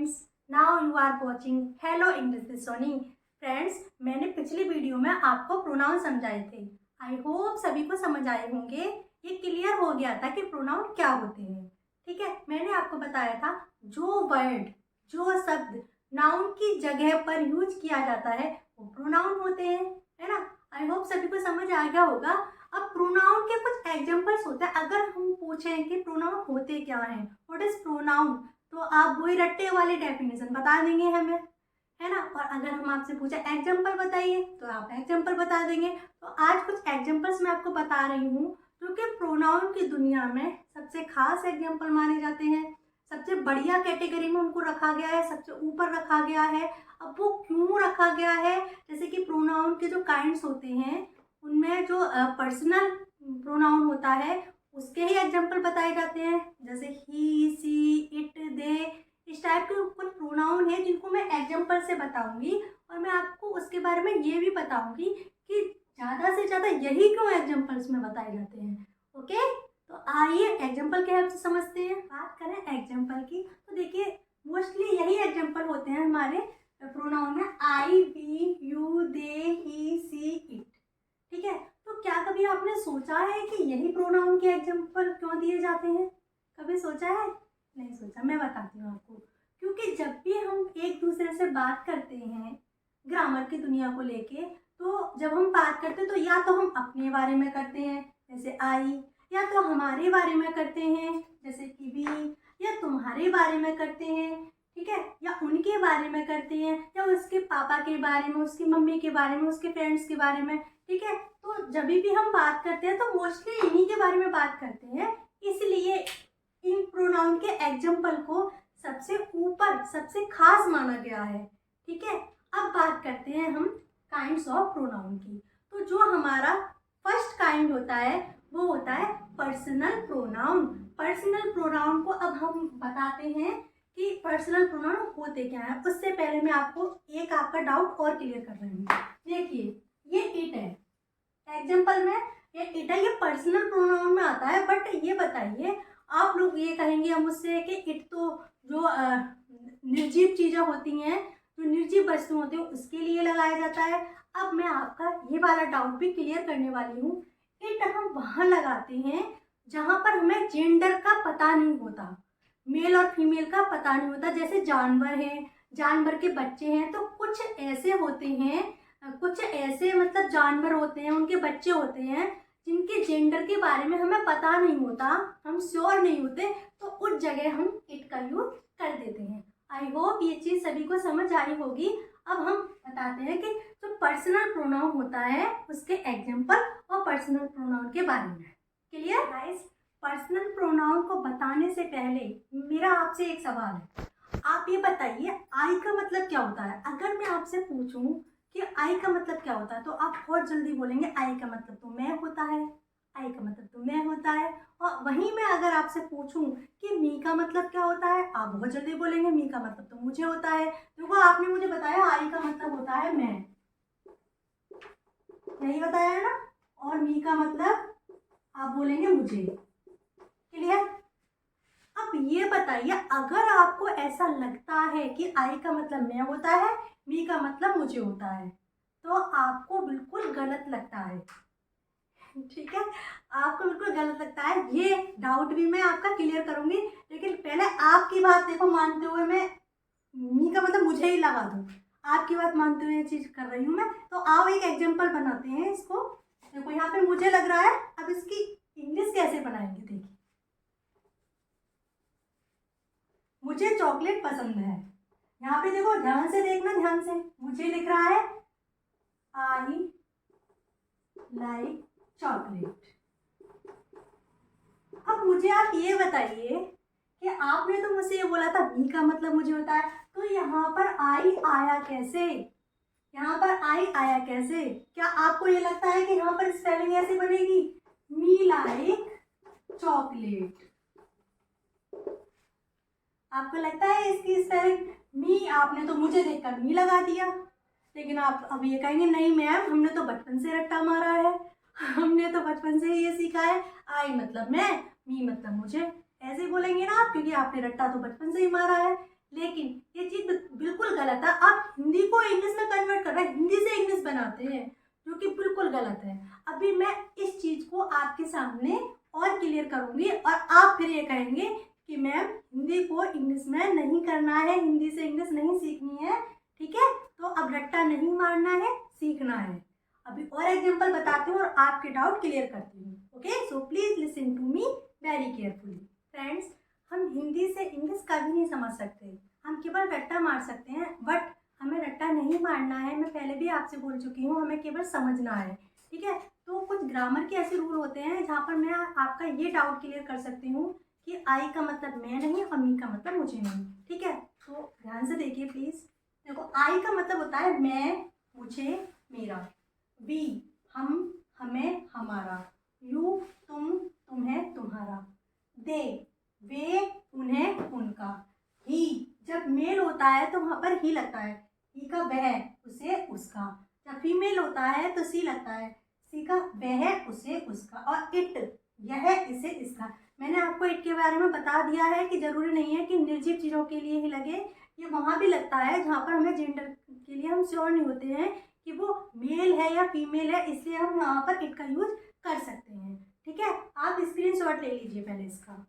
Friends, now you are watching hello English with Soni. Friends, मैंने पिछली video में आपको प्रोनाउन समझाए थे। आई होप सभी को समझ आए होंगे। ये क्लियर हो गया था कि प्रोनाउन क्या होते हैं। ठीक है, मैंने आपको बताया था जो वर्ड, जो शब्द नाउन की जगह पर यूज किया जाता है वो प्रोनाउन होते हैं, है ना। आई होप सभी को समझ आ गया होगा। अब प्रोनाउन के कुछ एग्जांपल्स होते हैं। अगर हम पूछें कि प्रोनाउन होते क्या हैं, व्हाट इज प्रोनाउन, तो आप वही रट्टे वाली डेफिनेशन बता देंगे हमें, है ना। और अगर हम आपसे पूछे एग्जाम्पल बताइए तो आप एग्जाम्पल बता देंगे। तो आज कुछ एग्जाम्पल्स मैं आपको बता रही हूँ जो कि प्रोनाउन की दुनिया में सबसे खास एग्जाम्पल माने जाते हैं। सबसे बढ़िया कैटेगरी में उनको रखा गया है, सबसे ऊपर रखा गया है। अब वो क्यों रखा गया है, जैसे कि प्रोनाउन के जो काइंड्स होते हैं उनमें जो पर्सनल प्रोनाउन होता है उसके ही एग्जाम्पल बताए जाते हैं, जैसे ही, सी, इट, दे। इस टाइप के कुछ प्रोनाउन है जिनको मैं एग्जाम्पल से बताऊंगी और मैं आपको उसके बारे में ये भी बताऊंगी कि ज़्यादा से ज़्यादा यही क्यों एग्जाम्पल्स में बताए जाते हैं। ओके, तो आइए एग्जाम्पल के हेल्प से समझते हैं। बात करें एग्जाम्पल की तो देखिए मोस्टली यही एग्जाम्पल होते हैं हमारे प्रोनाउन में, I, we, you, they, he, she, it. ठीक है, तो क्या कभी आपने सोचा है कि यही प्रोनाउन के एग्जाम्पल क्यों दिए जाते हैं? कभी सोचा है? नहीं सोचा। मैं बताती हूँ आपको। क्योंकि जब भी हम एक दूसरे से बात करते हैं ग्रामर की दुनिया को लेके, तो जब हम बात करते हैं तो या तो हम अपने बारे में करते हैं जैसे आई, या तो हमारे बारे में करते हैं जैसे कि वी, या तुम्हारे बारे में करते हैं, ठीक है, या उनके बारे में करते हैं, या उसके पापा के बारे में, उसकी मम्मी के बारे में, उसके फ्रेंड्स के बारे में। ठीक है, तो जब भी हम बात करते हैं तो मोस्टली इन्हीं के बारे में बात करते हैं। इसलिए इन प्रोनाउन के एग्जाम्पल को सबसे ऊपर, सबसे खास माना गया है। ठीक है, अब बात करते हैं हम काइंड्स ऑफ प्रोनाउन की। तो जो हमारा फर्स्ट काइंड होता है वो होता है पर्सनल प्रोनाउन। पर्सनल प्रोनाउन को अब हम बताते हैं कि पर्सनल प्रोनाउन होते क्या है। उससे पहले मैं आपको एक आपका डाउट और क्लियर कर रही हूँ। देखिए, ये इट है एग्जाम्पल में, ये इट है, ये पर्सनल प्रोनाउन में आता है। बट ये बताइए, आप लोग ये कहेंगे मुझसे कि इट तो जो निर्जीव चीज़ें होती हैं, जो निर्जीव वस्तु होती हैं उसके लिए लगाया जाता है। अब मैं आपका ये वाला डाउट भी क्लियर करने वाली हूँ। इट हम वहाँ लगाते हैं जहाँ पर हमें जेंडर का पता नहीं होता, मेल और फीमेल का पता नहीं होता। जैसे जानवर हैं, जानवर के बच्चे हैं, तो कुछ ऐसे होते हैं, कुछ ऐसे मतलब जानवर होते हैं, उनके बच्चे होते हैं जिनके जेंडर के बारे में हमें पता नहीं होता, हम श्योर नहीं होते, तो उस जगह हम इट का यूज कर देते हैं। आई होप ये चीज़ सभी को समझ आई होगी। अब हम बताते हैं कि जो पर्सनल प्रोनाउन होता है उसके एग्जाम्पल और पर्सनल प्रोनाउन के बारे में। Clear guys? पर्सनल प्रोनाउन को बताने से पहले मेरा आपसे एक सवाल है। आप ये बताइए आई का मतलब क्या होता है। अगर मैं आपसे पूछूं कि आई का मतलब क्या होता है तो आप बहुत जल्दी बोलेंगे आई का मतलब तो मैं होता है, आई का मतलब तो मैं होता है। और वहीं मैं अगर आपसे पूछूं कि मी का मतलब क्या होता है, आप बहुत जल्दी बोलेंगे मी का मतलब तो मुझे होता है। देखो, आपने मुझे बताया आई का मतलब होता है मैं, यही बताया है ना, और मी का मतलब आप बोलेंगे मुझे। क्लियर? अब ये बताइए, अगर आपको ऐसा लगता है कि आई का मतलब मैं होता है, मी का मतलब मुझे होता है, तो आपको बिल्कुल गलत लगता है। ठीक है, आपको बिल्कुल गलत लगता है। ये डाउट भी मैं आपका क्लियर करूंगी, लेकिन पहले आपकी बात देखो मानते हुए मैं मी का मतलब मुझे ही लगा दूं। आपकी बात मानते हुए ये चीज कर रही हूँ मैं। तो आओ एक एग्जांपल बनाते हैं इसको। देखो यहाँ पे मुझे लग रहा है, अब इसकी इंग्लिश कैसे बनाएंगे देखिए। मुझे चॉकलेट पसंद है, यहाँ पे देखो ध्यान से देखना, ध्यान से। मुझे लिख रहा है आई लाइक चॉकलेट। अब मुझे आप ये बताइए कि आपने तो मुझसे ये बोला था मी का मतलब मुझे होता है, तो यहाँ पर आई आया कैसे? यहाँ पर आई आया कैसे? क्या आपको ये लगता है कि यहाँ पर स्पेलिंग ऐसे बनेगी, मी लाइक चॉकलेट? आपको लगता है इसकी स्पेलिंग मी, आपने तो मुझे देखकर मी लगा दिया। लेकिन आप अब ये कहेंगे नहीं मैम, हमने तो बचपन से रट्टा मारा है, हमने तो बचपन से ही ये सीखा है, आई मतलब मैं, मी मतलब मुझे। ऐसे बोलेंगे ना आप, क्योंकि आपने रट्टा तो बचपन से ही मारा है। लेकिन ये चीज़ बिल्कुल गलत है। आप हिंदी को इंग्लिश में कन्वर्ट कर रहे हैं, हिंदी से इंग्लिश बनाते हैं, जो कि बिल्कुल गलत है। अभी मैं इस चीज़ को आपके सामने और क्लियर करूँगी और आप फिर ये कहेंगे कि मैम हिंदी को इंग्लिश में नहीं करना है, हिंदी से इंग्लिश नहीं सीखनी है, ठीक है। तो अब रट्टा नहीं मारना है, सीखना है। अभी और एग्जांपल बताती हूँ और आपके डाउट क्लियर करती हूँ। Okay, so please listen to me very carefully. Friends, हम हिंदी से इंग्लिश कभी नहीं समझ सकते, हम केवल रट्टा मार सकते हैं, बट हमें रट्टा नहीं मारना है। मैं पहले भी आपसे बोल चुकी हूँ, हमें केवल समझना है, ठीक है। तो कुछ ग्रामर के ऐसे रूल होते हैं जहाँ पर मैं आपका ये डाउट क्लियर कर सकती हूँ कि आई का मतलब मैं नहीं और मी का मतलब मुझे नहीं, ठीक है। तो ध्यान से देखिए प्लीज। देखो, आई का मतलब होता है मैं, मुझे, मेरा। वी हम, हमें, हमारा। यू तुम, तुम्हें, तुम्हारा। दे वे, उन्हें, उनका। ही जब मेल होता है तो वहाँ पर ही लगता है, ही का वह, उसे, उसका। जब फीमेल होता है तो सी लगता है, सी का वह, उसे, उसका। और इट, यह, इसे, इसका। मैंने आपको इट के बारे में बता दिया है कि जरूरी नहीं है कि निर्जीव चीज़ों के लिए ही लगे, ये वहाँ भी लगता है जहाँ पर हमें जेंडर के लिए हम श्योर नहीं होते हैं कि वो मेल है या फीमेल है, इसलिए हम यहाँ पर इट का यूज कर सकते हैं, ठीक है। आप स्क्रीनशॉट ले लीजिए पहले इसका।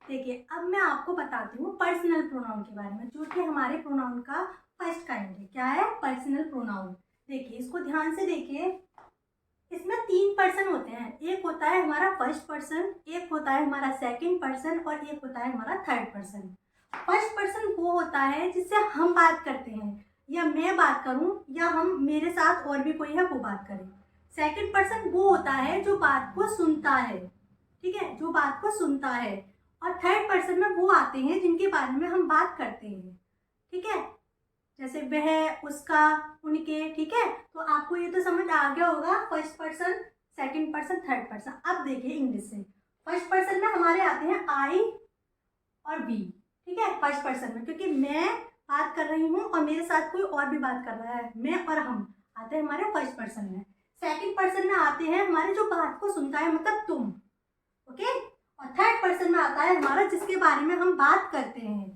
देखिए, अब मैं आपको बताती हूँ पर्सनल प्रोनाउन के बारे में, जो कि हमारे प्रोनाउन का फर्स्ट काइंड है। क्या है? Personal pronoun. देखिए, इसको ध्यान से देखिए। इसमें 3 पर्सन होते हैं, एक होता है हमारा फर्स्ट पर्सन, एक होता है हमारा सेकंड पर्सन और एक होता है हमारा थर्ड पर्सन। फर्स्ट पर्सन वो होता है जिससे हम बात करते हैं, या मैं बात करूं या हम मेरे साथ और भी कोई है वो बात करे। सेकंड पर्सन वो होता है जो बात को सुनता है, ठीक है, जो बात को सुनता है। और थर्ड पर्सन में वो आते हैं जिनके बारे में हम बात करते हैं, ठीक है, जैसे वह, उसका, उनके, ठीक है। तो आपको ये तो समझ आ गया होगा first person, second person, third person. अब देखिए इंग्लिश से, फर्स्ट पर्सन में हमारे आते हैं आई और वी, ठीक है, फर्स्ट पर्सन में, क्योंकि मैं बात कर रही हूँ और मेरे साथ कोई और भी बात कर रहा है, मैं और हम आते हैं हमारे फर्स्ट पर्सन में। सेकंड पर्सन में आते हैं हमारे जो बात को सुनता है, मतलब तुम, ओके। और थर्ड पर्सन में आता है हमारा जिसके बारे में हम बात करते हैं,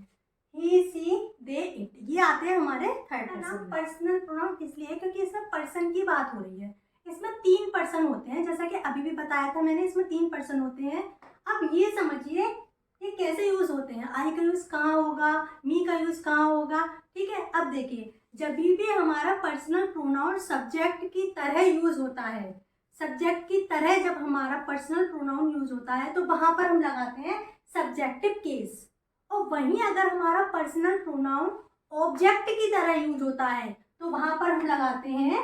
ही, सी, दे, इट, ये आते हैं हमारे थर्ड पर्सन। पर्सनल प्रोनाउन इसलिए क्योंकि इसमें पर्सन की बात हो रही है। इसमें 3 पर्सन होते हैं, जैसा कि अभी भी बताया था मैंने, इसमें 3 पर्सन होते हैं। अब ये समझिए ये कैसे यूज होते हैं, आई का यूज कहाँ होगा, मी का यूज कहाँ होगा, ठीक है। अब देखिए, जब भी हमारा पर्सनल प्रोनाउन सब्जेक्ट की तरह यूज होता है, सब्जेक्ट की तरह जब हमारा पर्सनल प्रोनाउन यूज होता है तो वहां पर हम लगाते हैं सब्जेक्टिव केस। और वहीं अगर हमारा पर्सनल प्रोनाउन ऑब्जेक्ट की तरह यूज होता है तो वहां पर हम लगाते हैं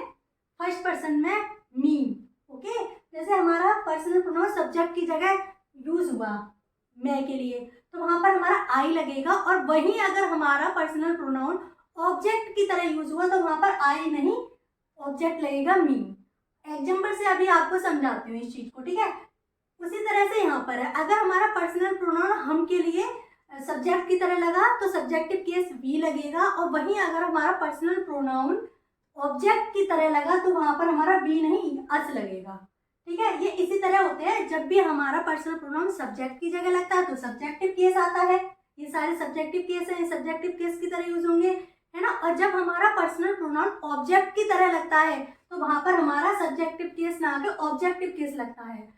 फर्स्ट पर्सन में मी, ओके। जैसे हमारा पर्सनल प्रोनाउन सब्जेक्ट की जगह यूज हुआ मैं के लिए, तो वहां पर हमारा आई लगेगा। और वहीं अगर हमारा पर्सनल प्रोनाउन ऑब्जेक्ट की तरह यूज हुआ तो वहां पर आई नहीं, ऑब्जेक्ट लगेगा मी। एग्जाम्पल से अभी आपको समझाती हूँ इस चीज को, ठीक है। उसी तरह से यहाँ पर है, अगर हमारा पर्सनल प्रोनाउन हम के लिए सब्जेक्ट की तरह लगा तो सब्जेक्टिव केस वी लगेगा, और वहीं अगर हमारा पर्सनल प्रोनाउन ऑब्जेक्ट की तरह लगा तो वहां पर हमारा वी नहीं अस लगेगा, ठीक है। ये इसी तरह होते हैं, जब भी हमारा पर्सनल प्रोनाउन सब्जेक्ट की जगह लगता है तो सब्जेक्टिव केस आता है, ये सारे सब्जेक्टिव केस हैं, सब्जेक्टिव केस की तरह यूज होंगे, है ना। और जब हमारा पर्सनल प्रोनाउन ऑब्जेक्ट की तरह लगता है तो वहां पर हमारा सब्जेक्टिव केस ना आके ऑब्जेक्टिव केस लगता है।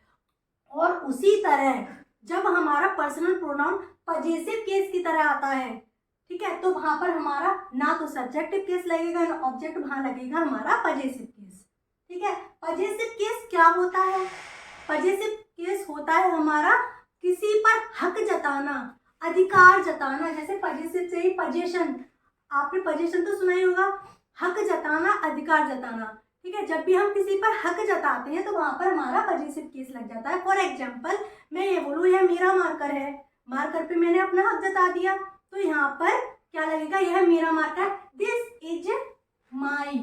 और उसी तरह जब हमारा पर्सनल प्रोनाउन पजेसिव केस की तरह आता है, ठीक है, तो वहां पर हमारा ना तो सब्जेक्टिव केस लगेगा ना ऑब्जेक्ट, वहां लगेगा हमारा पजेसिव केस, ठीक है। पजेसिव केस क्या होता है? पजेसिव केस होता है हमारा किसी पर हक जताना, अधिकार जताना। जैसे पजेसिव से ही पजेशन, आपने पजेशन तो सुना ही होगा, हक जताना, अधिकार जताना, ठीक है। जब भी हम किसी पर हक जताते हैं तो वहां पर हमारा पजेसिव केस लग जाता है। फॉर एग्जाम्पल, मैं ये बोलूँ यह मेरा मार्कर है, मार्कर पे मैंने अपना हक जता दिया, तो यहाँ पर क्या लगेगा, यह मेरा मार्कर, दिस इज माई,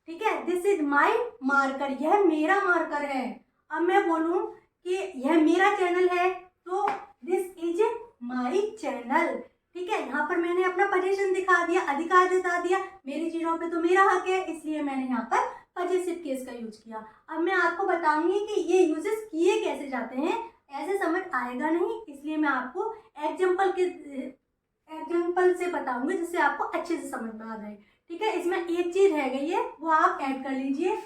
ठीक है, दिस इज माई मार्कर, यह मेरा मार्कर है। अब मैं बोलूँ कि यह मेरा चैनल है तो दिस इज माई चैनल, ठीक है। यहाँ पर मैंने अपना पजेशन दिखा दिया, अधिकार जता दिया, मेरी चीजों पे तो मेरा हक है, इसलिए मैंने यहाँ पर पजेसिव केस का यूज किया। अब मैं आपको बताऊंगी कि ये यूजेस किए कैसे जाते हैं ऐसे समझ आएगा नहीं, इसलिए मैं आपको एग्जाम्पल से बताऊंगी जिससे आपको अच्छे से समझ में आ जाए। ठीक है, इसमें एक चीज रह गई है, वो आप ऐड कर लीजिए।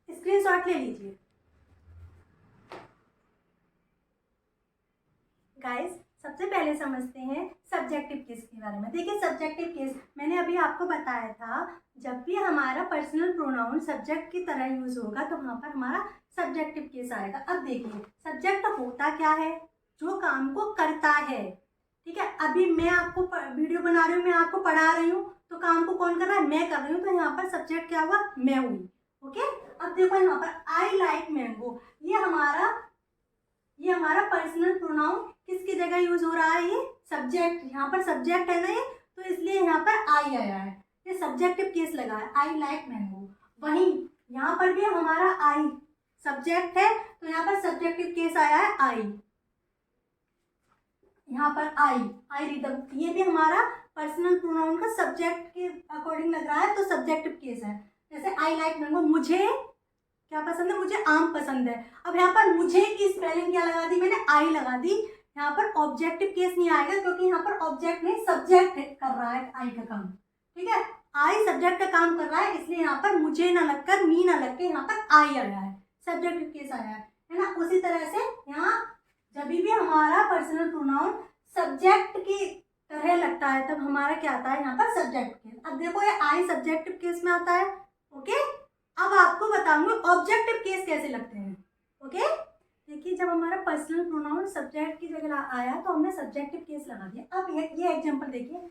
स्क्रीनशॉट ले लीजिए गाइस। सबसे पहले समझते हैं सब्जेक्टिव केस के बारे में। देखिए सब्जेक्टिव केस मैंने अभी आपको बताया था, जब भी हमारा पर्सनल प्रोनाउन सब्जेक्ट की तरह यूज होगा तो वहां पर हमारा सब्जेक्टिव केस आएगा। अब देखिए सब्जेक्ट होता क्या है, जो काम को करता है। ठीक है, अभी मैं आपको वीडियो बना रही हूँ, मैं आपको पढ़ा रही हूँ, तो काम को कौन कर रहा है, मैं कर रही हूँ, तो यहाँ पर सब्जेक्ट क्या हुआ, मैं हुई। ओके, अब देखो यहाँ पर आई लाइक मैंगो, ये हमारा पर्सनल प्रोनाउन किसकी जगह यूज हो रहा है, ये सब्जेक्ट, यहाँ पर सब्जेक्ट है ना ये, तो इसलिए यहाँ पर आई आया है, ये सब्जेक्टिव केस लगा है, आई लाइक मैंगो। वहीं यहाँ पर भी हमारा आई सब्जेक्ट है, तो यहाँ पर सब्जेक्टिव केस आया है आई। यहाँ पर आई रिदम, ये भी हमारा पर्सनल प्रोनाउन का सब्जेक्ट के अकॉर्डिंग लग रहा है, तो सब्जेक्टिव केस है। जैसे आई लाइक मैंगो, मुझे क्या पसंद है, मुझे आम पसंद है। अब यहाँ पर मुझे की स्पेलिंग क्या लगा दी, मैंने आई लगा दी। यहाँ पर ऑब्जेक्टिव केस नहीं आएगा, क्योंकि यहाँ पर ऑब्जेक्ट नहीं सब्जेक्ट कर रहा है आई का काम। ठीक है, आई सब्जेक्ट का काम कर रहा है, इसलिए यहाँ पर मुझे ना लगकर, मी ना लग के यहाँ पर आई आया है, सब्जेक्टिव केस आया है ना। उसी तरह से यहाँ जब भी हमारा पर्सनल प्रोनाउन सब्जेक्ट की तरह लगता है तब हमारा क्या आता है, यहाँ पर सब्जेक्ट केस। अब देखो ये आई सब्जेक्टिव केस में आता है। ओके, अब आपको बताऊंगी ऑब्जेक्टिव केस कैसे लगते हैं। ओके, देखिए जब हमारा पर्सनल प्रोनाउन सब्जेक्ट की जगह आया तो हमने सब्जेक्टिव केस लगा दिया। अब ये एग्जांपल देखिए,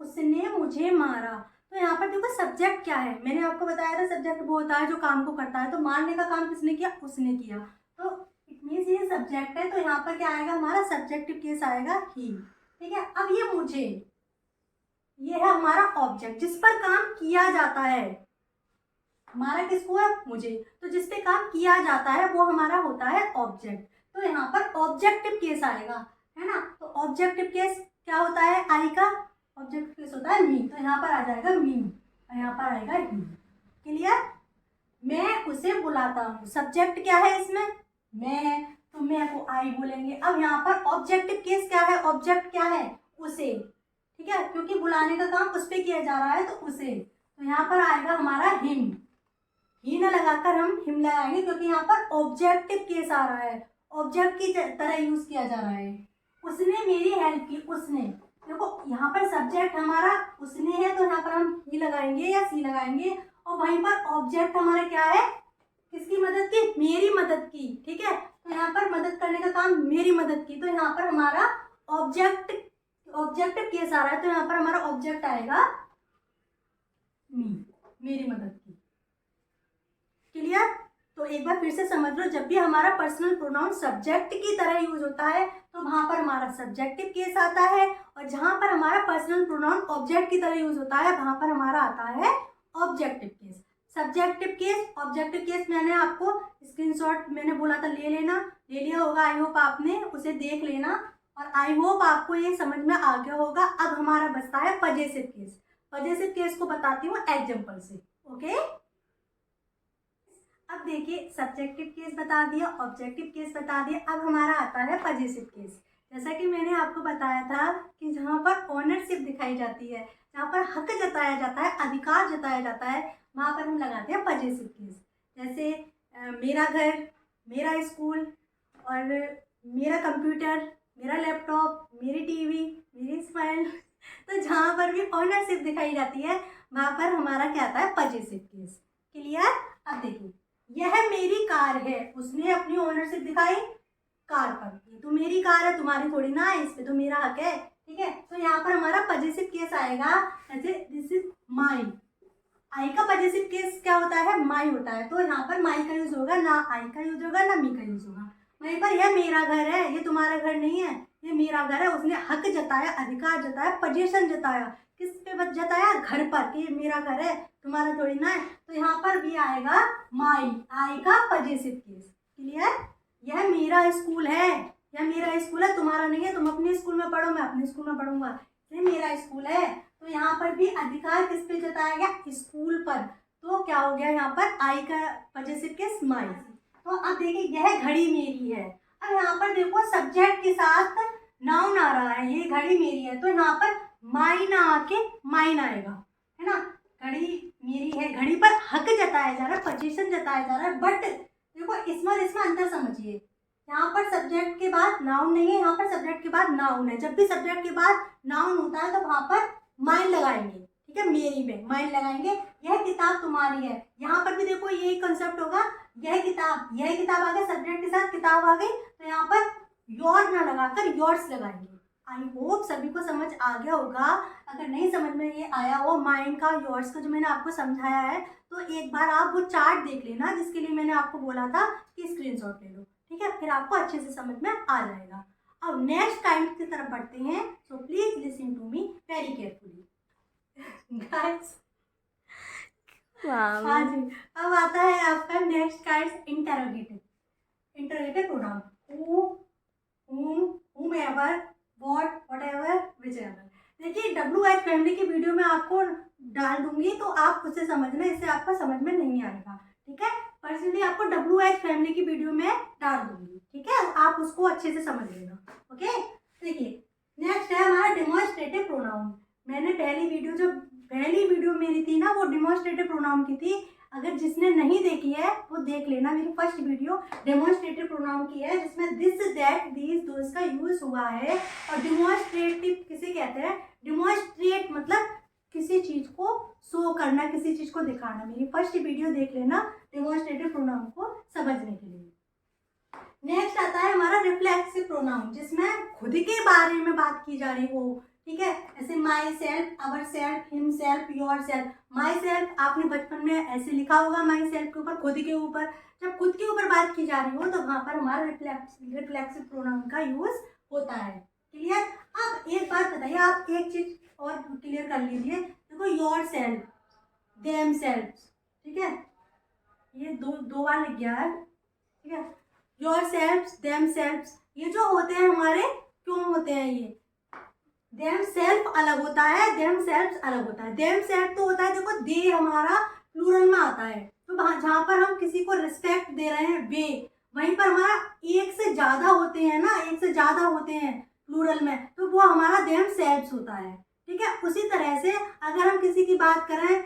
उसने मुझे मारा, तो यहाँ पर देखो सब्जेक्ट क्या है, मैंने आपको बताया था सब्जेक्ट वो होता है जो काम को करता है, तो मारने का काम किसने किया, उसने किया, तो इट मीन्स ये सब्जेक्ट है, तो यहाँ पर क्या आएगा, हमारा सब्जेक्टिव केस आएगा ही। ठीक है, अब ये मुझे, ये है हमारा ऑब्जेक्ट जिस पर काम किया जाता है, हमारा किसको है, मुझे, तो जिस पे काम किया जाता है वो हमारा होता है ऑब्जेक्ट, तो यहाँ पर ऑब्जेक्टिव केस आएगा, है ना। तो ऑब्जेक्टिव केस क्या होता है, आई का ऑब्जेक्टिव केस होता है मी, तो यहाँ पर आ जाएगा मी और यहाँ पर आएगा ही। क्लियर, मैं उसे बुलाता हूँ, सब्जेक्ट क्या है इसमें, मैं है, तो मैं को आई बोलेंगे। अब यहाँ पर ऑब्जेक्टिव केस क्या है, ऑब्जेक्ट क्या है, उसे। ठीक है, क्योंकि बुलाने का काम उस पर किया जा रहा है, तो उसे, तो यहाँ पर आएगा हमारा हिम, ही ना लगाकर हम हिम लगाएंगे, क्योंकि यहाँ पर ऑब्जेक्टिव केस आ रहा है, ऑब्जेक्ट की तरह यूज किया जा रहा है। उसने मेरी हेल्प की, उसने, देखो यहाँ पर सब्जेक्ट हमारा उसने है, तो यहाँ पर हम ही लगाएंगे या सी लगाएंगे, और वहीं पर ऑब्जेक्ट हमारा क्या है, किसकी मदद की, मेरी मदद की। ठीक है, तो यहाँ पर मदद करने का काम मेरी मदद की, तो यहाँ पर हमारा ऑब्जेक्टिव केस आ रहा है, तो यहाँ पर हमारा ऑब्जेक्ट आएगा मी, मेरी मदद की। क्लियर, तो एक बार फिर से समझ लो, जब भी हमारा पर्सनल प्रोनाउन सब्जेक्ट की तरह यूज होता है तो वहां पर हमारा सब्जेक्टिव केस आता है, और जहां पर हमारा पर्सनल प्रोनाउन ऑब्जेक्ट की तरह यूज होता है वहां पर हमारा आता है objective case. Subjective case, objective case मैंने आपको स्क्रीनशॉट मैंने बोला था ले लेना, ले लिया होगा, आई होप आपने उसे देख लेना, और आई होप आपको ये समझ में आ गया होगा। अब हमारा बचता है पजेसिव केस। पजेसिव केस को बताती हूँ एग्जाम्पल से। ओके, अब देखिए सब्जेक्टिव केस बता दिया, ऑब्जेक्टिव केस बता दिया, अब हमारा आता है पजेसिव केस। जैसा कि मैंने आपको बताया था कि जहाँ पर ओनरशिप दिखाई जाती है, जहाँ पर हक जताया जाता है, अधिकार जताया जाता है, वहाँ पर हम लगाते हैं पजेसिव केस। जैसे मेरा घर, मेरा स्कूल, और मेरा कंप्यूटर, मेरा लैपटॉप, मेरी टीवी, मेरी स्माइल, तो जहाँ पर भी ओनरशिप दिखाई जाती है वहाँ पर हमारा क्या आता है, पजेसिव केस। क्लियर, अब देखिए यह मेरी कार है, उसने अपनी ओनरशिप दिखाई कार पर, ये तो मेरी कार है, तुम्हारी थोड़ी ना है, इस पे तो मेरा हक है। ठीक है, तो यहाँ पर हमारा पजेसिव केस आएगा, जैसे दिस इज माई, आई का पजेसिव केस क्या होता है, माई होता है, तो यहाँ पर माई का यूज होगा, ना आई का यूज होगा, ना मी का यूज होगा। वहीं पर यह मेरा घर है, ये तुम्हारा घर नहीं है, ये मेरा घर है, उसने हक जताया, अधिकार जताया, पोजीशन जताया, किस पे जताया, घर पर, कि ये मेरा घर है, तुम्हारा थोड़ी ना है, तो यहाँ पर भी आएगा माई, आई का पजेसिव केस। क्लियर, यह मेरा स्कूल है, यह मेरा स्कूल है, तुम्हारा नहीं है। तुम अपने स्कूल में पढ़ो, मैं अपने स्कूल में पढ़ूंगा। ये मेरा स्कूल है। तो यहाँ पर भी अधिकार किस पे जताया गया? स्कूल पर। तो क्या हो गया यहाँ पर? आई का पजेसिव केस माई। तो अब देखिए यह घड़ी मेरी है। अब यहाँ पर देखो सब्जेक्ट के साथ नाउन आ रहा है, ये घड़ी मेरी है, तो यहाँ पर माई ना आके माइन आएगा, है ना। घड़ी मेरी है, घड़ी पर हक जताया जा रहा है, पोजीशन जताया जा रहा है। बट देखो इसमें अंतर समझिए। यहाँ पर सब्जेक्ट के बाद नाउन नहीं है, यहाँ पर सब्जेक्ट के बाद नाउन है। जब भी सब्जेक्ट के बाद नाउन होता है तो वहां पर माइन लगाएंगे, ठीक है। मेरी में माइन लगाएंगे। यह किताब तुम्हारी है, यहाँ पर भी देखो यही कंसेप्ट होगा। यह किताब आ गई, सब्जेक्ट के साथ किताब आ गई, तो यहाँ पर योर ना लगाकर योर्स लगाएंगे। आई होप सभी को समझ आ गया होगा। अगर नहीं समझ में ये आया हो माइन का योर्स का जो मैंने आपको समझाया है, तो एक बार आप वो चार्ट देख लेना जिसके लिए मैंने आपको बोला था कि स्क्रीनशॉट ले लो, ठीक है। फिर आपको अच्छे से समझ में आ जाएगा। अब नेक्स्ट काइंड की तरफ बढ़ते हैं, so please listen to me very carefully guys. हाँ जी, अब आता है आपका next kind interrogative pronoun. Who, whom, whomever, what, whatever, whichever। देखिए WH फैमिली की वीडियो में आपको डाल दूंगी, तो आप उससे समझना, इससे आपको समझ में नहीं आएगा, ठीक है। पर्सनली आपको WH फैमिली की वीडियो में डाल दूंगी, ठीक है। आप उसको अच्छे से समझ लेना, ओके। देखिए नेक्स्ट है हमारा डिमॉन्स्ट्रेटिव प्रोनाउन। मैंने पहली वीडियो मेरी थी ना, वो डिमॉन्स्ट्रेटिव प्रोनाउन की थी। अगर जिसने नहीं देखी है वो देख लेना। मेरी फर्स्ट वीडियो डेमोन्स्ट्रेटिव प्रोनाउन की है, जिसमें दिस, दैट, दीज, दोस का यूज हुआ है। और डिमॉन्स्ट्रेटिव किसे कहते हैं? डिमॉन्स्ट्रेट मतलब किसी चीज को शो करना, किसी चीज को दिखाना। मेरी फर्स्ट वीडियो देख लेना डिमॉन्स्ट्रेटिव प्रोनाउन को समझने के लिए। नेक्स्ट आता है हमारा रिफ्लेक्सिव प्रोनाउन, जिसमें खुद के बारे में बात की जा रही हो, ठीक है। ऐसे my self, our self, him self, your self. My self आपने बचपन में ऐसे लिखा होगा, माई सेल्फ के ऊपर, खुद के ऊपर। जब खुद के ऊपर बात की जा रही हो तो वहां पर हमारा रिफ्लेक्सिव प्रोनाउन का यूज होता है। क्लियर? अब एक बात बताइए, आप एक चीज और क्लियर कर लीजिए। देखो योर सेल्फ, देम सेल्फ, ठीक है, ये दो बार लिख गया है, ठीक है। योर सेल्फ, देम सेल्फ, ये जो होते हैं हमारे, क्यों होते हैं ये? देम सेल्फ अलग होता है, देम सेल्फ अलग होता है। देम सेल्फ तो होता है, देखो दे हमारा प्लूरल में आता है, तो जहाँ पर हम किसी को रिस्पेक्ट दे रहे हैं वे, वहीं पर हमारा एक से ज्यादा होते हैं ना, एक से ज्यादा होते हैं प्लूरल में, तो वो हमारा देम सेल्फ होता है, ठीक है। उसी तरह से अगर हम किसी की बात करें,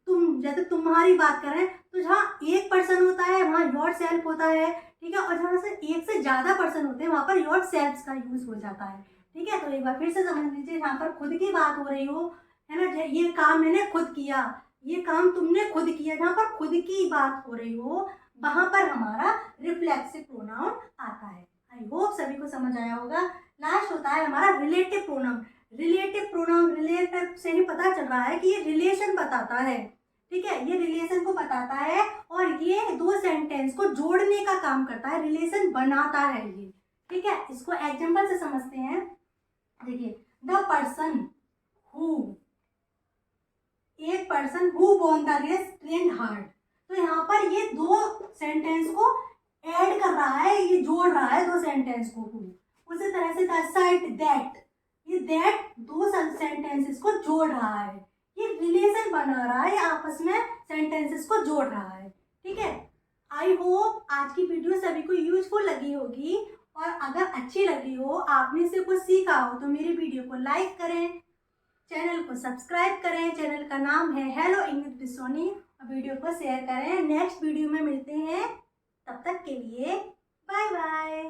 तुम जैसे तुम्हारी बात करें, तो जहाँ एक पर्सन होता है वहाँ योर सेल्फ होता है, ठीक है। और जहाँ से एक से ज्यादा पर्सन होते हैं वहाँ पर योर सेल्फ का यूज हो जाता है, ठीक है। तो एक बार फिर से समझ लीजिए, यहाँ पर खुद की बात हो रही हो, है ना, ये काम मैंने खुद किया, ये काम तुमने खुद किया, जहाँ पर खुद की बात हो रही हो वहां पर हमारा रिफ्लेक्सिव प्रोनाउन आता है। आई होप सभी को समझ आया होगा। लास्ट होता है हमारा relative pronoun. Relative pronoun, relative से ही पता चल रहा है कि ये रिलेशन बताता है, ठीक है, ये रिलेशन को बताता है और ये दो सेंटेंस को जोड़ने का काम करता है, रिलेशन बनाता है ये, ठीक है। इसको एग्जाम्पल से समझते हैं। देखिए, द पर्सन हु, एक person who won the race trained hard, तो यहाँ पर ये दो सेंटेंस को ऐड कर रहा है, ये जोड़ रहा है दो सेंटेंस को। उसी तरह से द साइट दैट, ये दैट दो सेंटेंसेस को जोड़ रहा है, ये रिलेशन बना रहा है, आपस में सेंटेंसेस को जोड़ रहा है, ठीक है। आई होप आज की वीडियो सभी को यूजफुल लगी होगी, और अगर अच्छी लगी हो, आपने से कुछ सीखा हो, तो मेरी वीडियो को लाइक करें, चैनल को सब्सक्राइब करें। चैनल का नाम है हेलो इंग्लिश विद सोनी, और वीडियो को शेयर करें। नेक्स्ट वीडियो में मिलते हैं, तब तक के लिए बाय बाय।